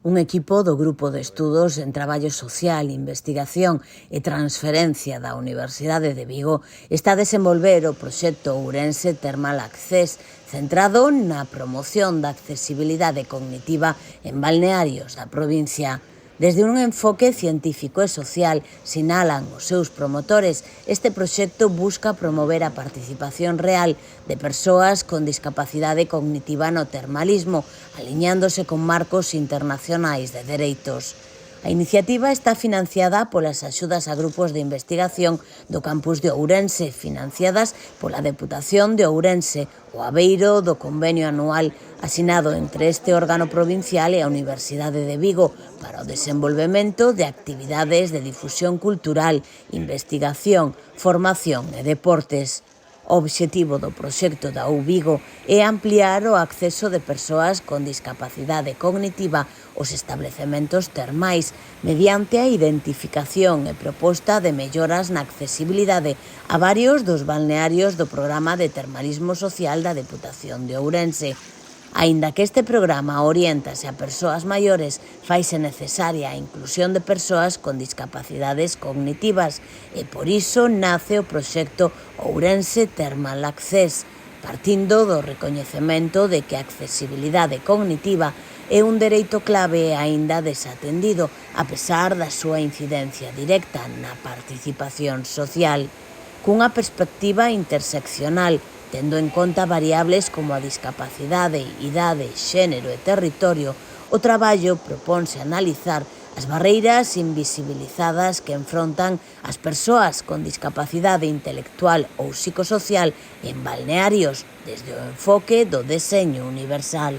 Un equipo do Grupo de Estudos en Traballo Social, Investigación e Transferencia da Universidade de Vigo está a desenvolver o proxecto Ourense Thermal Access, centrado na promoción da accesibilidade cognitiva en balnearios da provincia. Desde un enfoque científico e social, sinalan os seus promotores, este proxecto busca promover a participación real de persoas con discapacidade cognitiva no termalismo, aliñándose con marcos internacionais de dereitos. A iniciativa está financiada polas axudas a grupos de investigación do campus de Ourense, financiadas pola Deputación de Ourense, o abeiro do convenio anual asinado entre este órgano provincial e a Universidade de Vigo para o desenvolvemento de actividades de difusión cultural, investigación, formación e deportes. O obxectivo do proxecto da Vigo é ampliar o acceso de persoas con discapacidade cognitiva aos establecementos termais mediante a identificación e proposta de melloras na accesibilidade a varios dos balnearios do programa de termalismo social da Deputación de Ourense. Aínda que este programa oriéntase a persoas maiores, faise necesaria a inclusión de persoas con discapacidades cognitivas e por iso nace o proxecto Ourense Thermal Access, partindo do recoñecemento de que a accesibilidade cognitiva é un dereito clave aínda desatendido, a pesar da súa incidencia directa na participación social. Cunha perspectiva interseccional, tendo en conta variables como a discapacidade, idade, xénero e territorio, o traballo proponse analizar as barreiras invisibilizadas que enfrontan as persoas con discapacidade intelectual ou psicosocial en balnearios desde o enfoque do deseño universal.